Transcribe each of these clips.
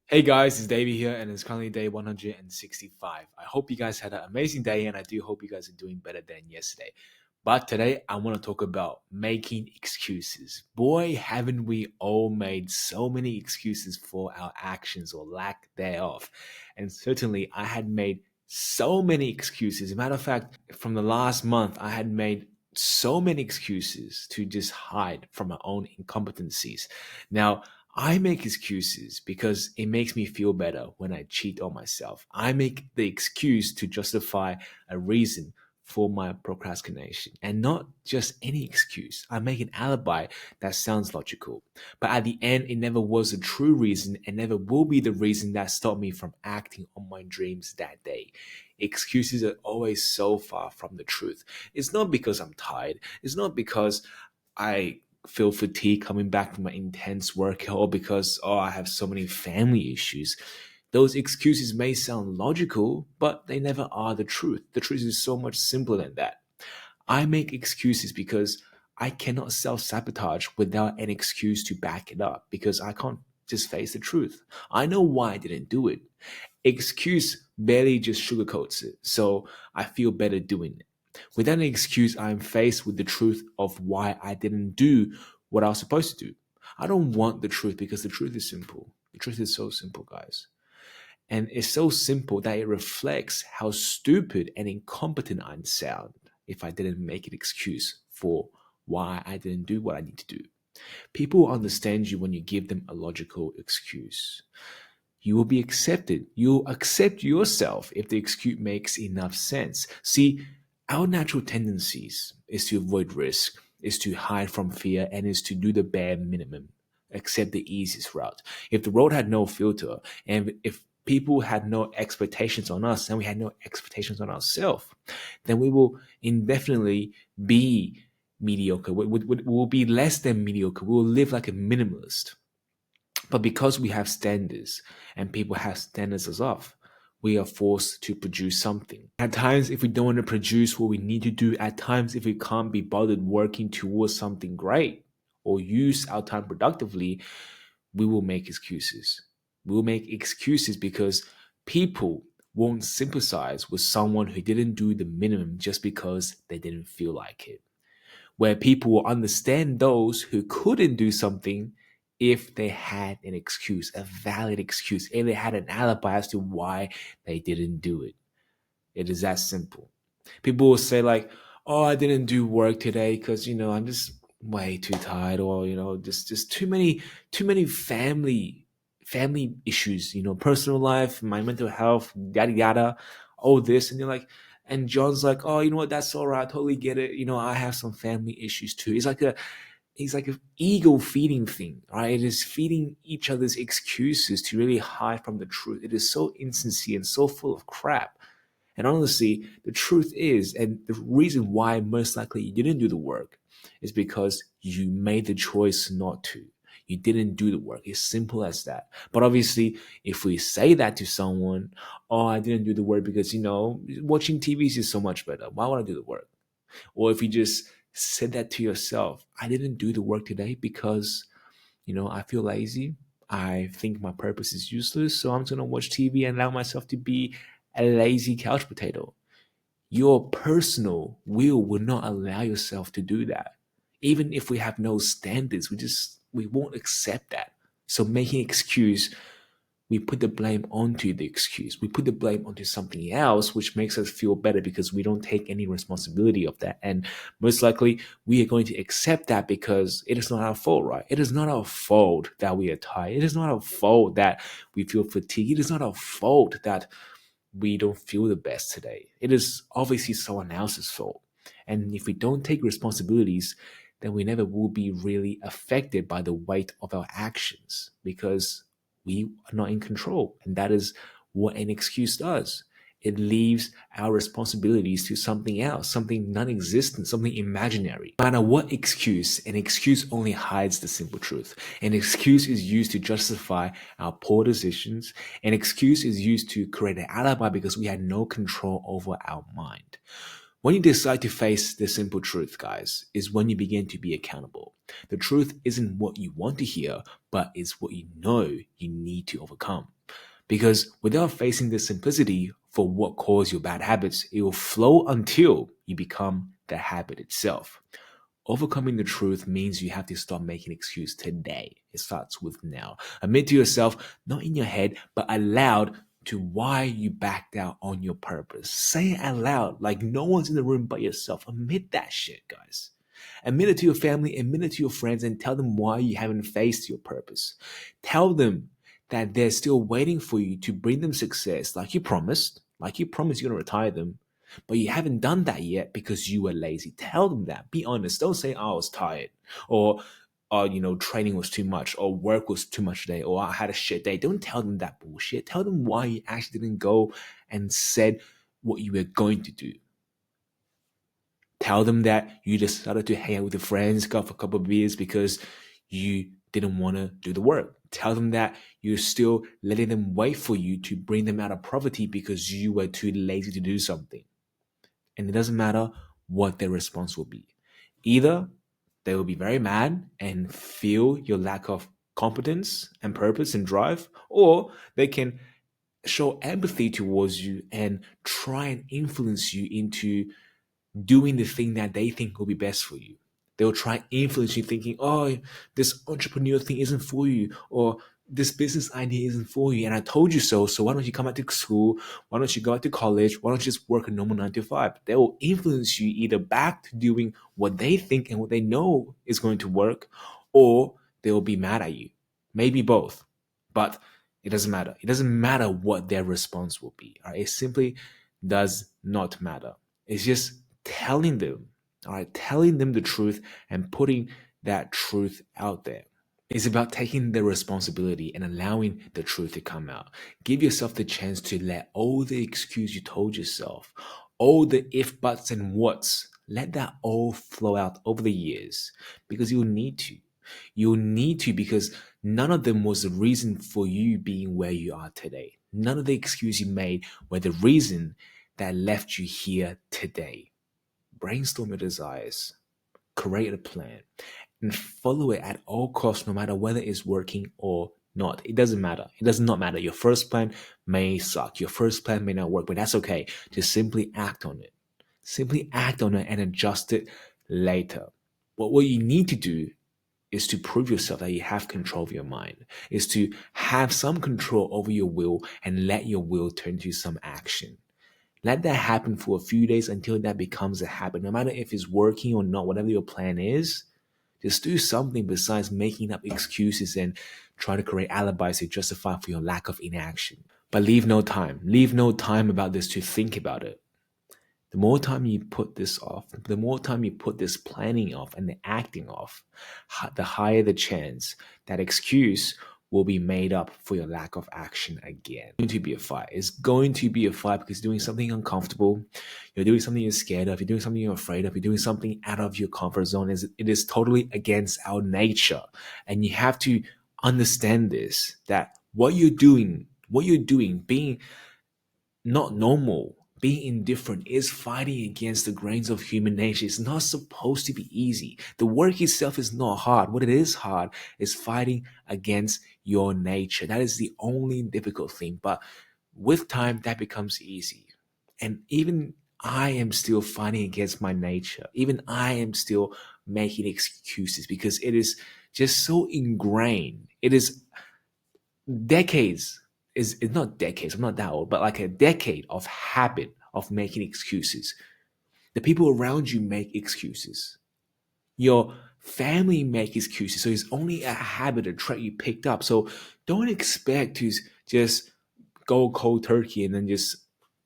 Hey guys, it's Davey here, and it's currently day 165. I hope you guys had an amazing day, and I do hope you guys are doing better than yesterday. But today, I want to talk about making excuses. Boy, haven't we all made so many excuses for our actions or lack thereof. And certainly, I had made so many excuses. As a matter of fact, from the last month, I had made so many excuses to just hide from my own incompetencies. Now, I make excuses because it makes me feel better when I cheat on myself. I make the excuse to justify a reason for my procrastination, and not just any excuse. I make an alibi that sounds logical, but at the end, it never was a true reason and never will be the reason that stopped me from acting on my dreams that day. Excuses are always so far from the truth. It's not because I'm tired. It's not because I feel fatigue coming back from my intense work, or because I have so many family issues. Those excuses may sound logical, but they never are the truth. The truth is so much simpler than that. I make excuses because I cannot self-sabotage without an excuse to back it up, because I can't just face the truth. I know why I didn't do it. Excuse barely just sugarcoats it, so I feel better doing it. Without an excuse, I am faced with the truth of why I didn't do what I was supposed to do. I don't want the truth because the truth is simple. The truth is so simple, guys. And it's so simple that it reflects how stupid and incompetent I sound if I didn't make an excuse for why I didn't do what I need to do. People will understand you when you give them a logical excuse. You will be accepted. You'll accept yourself if the excuse makes enough sense. See, our natural tendencies is to avoid risk, is to hide from fear, and is to do the bare minimum, accept the easiest route. If the road had no filter, and if people had no expectations on us and we had no expectations on ourselves, then we will indefinitely be mediocre. We will be less than mediocre. We will live like a minimalist. But because we have standards and people have standards as well, we are forced to produce something. At times, if we don't want to produce what we need to do, at times, if we can't be bothered working towards something great or use our time productively, we will make excuses. We will make excuses because people won't sympathize with someone who didn't do the minimum just because they didn't feel like it, where people will understand those who couldn't do something if they had an excuse, a valid excuse, if they had an alibi as to why they didn't do it. It is that simple. People will say like, "Oh, I didn't do work today because I'm just way too tired, or just too many family issues, personal life, my mental health, yada yada, all this." And you're like, and John's like, "Oh, you know what? That's all right. I totally get it. I have some family issues too." It's like an ego feeding thing, right? It is feeding each other's excuses to really hide from the truth. It is so insincere and so full of crap. And honestly, the truth is, and the reason why most likely you didn't do the work is because you made the choice not to. You didn't do the work. It's simple as that. But obviously, if we say that to someone, "Oh, I didn't do the work because, watching TV is so much better. Why would I do the work?" Or if you just said that to yourself, "I didn't do the work today because, I feel lazy. I think my purpose is useless. So I'm just going to watch TV and allow myself to be a lazy couch potato." Your personal will not allow yourself to do that. Even if we have no standards, we won't accept that. So making excuse, we put the blame onto the excuse. We put the blame onto something else, which makes us feel better because we don't take any responsibility of that. And most likely, we are going to accept that because it is not our fault, right? It is not our fault that we are tired. It is not our fault that we feel fatigued. It is not our fault that we don't feel the best today. It is obviously someone else's fault. And if we don't take responsibilities, then we never will be really affected by the weight of our actions because we are not in control. And that is what an excuse does. It leaves our responsibilities to something else, something non existent, something imaginary. No matter what excuse, an excuse only hides the simple truth. An excuse is used to justify our poor decisions. An excuse is used to create an alibi because we had no control over our mind. When you decide to face the simple truth, guys, is when you begin to be accountable. The truth isn't what you want to hear, but it's what you know you need to overcome. Because without facing the simplicity for what caused your bad habits, it will flow until you become the habit itself. Overcoming the truth means you have to stop making excuses today. It starts with now. Admit to yourself, not in your head, but aloud, to why you backed out on your purpose. Say it out loud, like no one's in the room but yourself. Admit that shit, guys. Admit it to your family, admit it to your friends, and tell them why you haven't faced your purpose. Tell them that they're still waiting for you to bring them success, like you promised. Like you promised you're going to retire them, but you haven't done that yet because you were lazy. Tell them that. Be honest. Don't say, oh, I was tired, or training was too much, or work was too much today, or I had a shit day. Don't tell them that bullshit. Tell them why you actually didn't go and said what you were going to do. Tell them that you decided to hang out with your friends, go for a couple of beers because you didn't want to do the work. Tell them that you're still letting them wait for you to bring them out of poverty because you were too lazy to do something. And it doesn't matter what their response will be. Either they will be very mad and feel your lack of competence and purpose and drive, or they can show empathy towards you and try and influence you into doing the thing that they think will be best for you. They'll try and influence you thinking, oh, this entrepreneur thing isn't for you, or this business idea isn't for you. And I told you so. So why don't you come back to school? Why don't you go back to college? Why don't you just work a normal 9 to 5? They will influence you either back to doing what they think and what they know is going to work, or they will be mad at you. Maybe both. But it doesn't matter. It doesn't matter what their response will be. All right? It simply does not matter. It's just telling them, all right, telling them the truth and putting that truth out there. It's about taking the responsibility and allowing the truth to come out. Give yourself the chance to let all the excuse you told yourself, all the if, buts, and whats, let that all flow out over the years because you'll need to. You'll need to because none of them was the reason for you being where you are today. None of the excuse you made were the reason that left you here today. Brainstorm your desires, create a plan, and follow it at all costs, no matter whether it's working or not. It doesn't matter. It does not matter. Your first plan may suck. Your first plan may not work, but that's okay. Just simply act on it. Simply act on it and adjust it later. But what you need to do is to prove yourself that you have control of your mind, is to have some control over your will and let your will turn to some action. Let that happen for a few days until that becomes a habit. No matter if it's working or not, whatever your plan is, just do something besides making up excuses and trying to create alibis to justify for your lack of inaction. But leave no time. Leave no time about this to think about it. The more time you put this off, the more time you put this planning off and the acting off, the higher the chance that excuse will be made up for your lack of action again. It's going to be a fight. It's going to be a fight because you're doing something uncomfortable. You're doing something you're scared of. You're doing something you're afraid of. You're doing something out of your comfort zone. It is totally against our nature. And you have to understand this, that what you're doing, being not normal, being indifferent is fighting against the grains of human nature. It's not supposed to be easy. The work itself is not hard. What it is hard is fighting against your nature. That is the only difficult thing. But with time, that becomes easy. And even I am still fighting against my nature. Even I am still making excuses because it is just so ingrained. It is decades. It's not decades, I'm not that old, but like a decade of habit of making excuses. The people around you make excuses. Your family make excuses. So it's only a habit, a trait you picked up. So don't expect to just go cold turkey and then just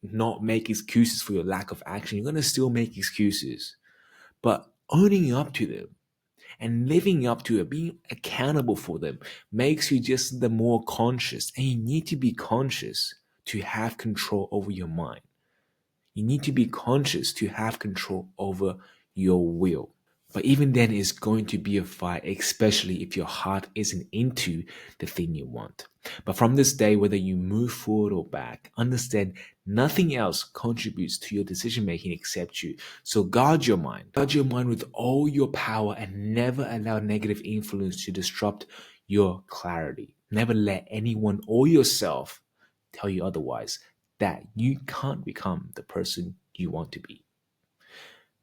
not make excuses for your lack of action. You're going to still make excuses, but owning up to them and living up to it, being accountable for them, makes you just the more conscious. And you need to be conscious to have control over your mind. You need to be conscious to have control over your will. But even then, it's going to be a fight, especially if your heart isn't into the thing you want. But from this day, whether you move forward or back, understand nothing else contributes to your decision making except you. So guard your mind. Guard your mind with all your power and never allow negative influence to disrupt your clarity. Never let anyone or yourself tell you otherwise, that you can't become the person you want to be.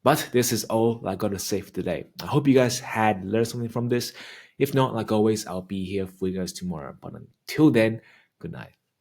But this is all I got to say for today. I hope you guys had learned something from this. If not, like always, I'll be here for you guys tomorrow. But until then, good night.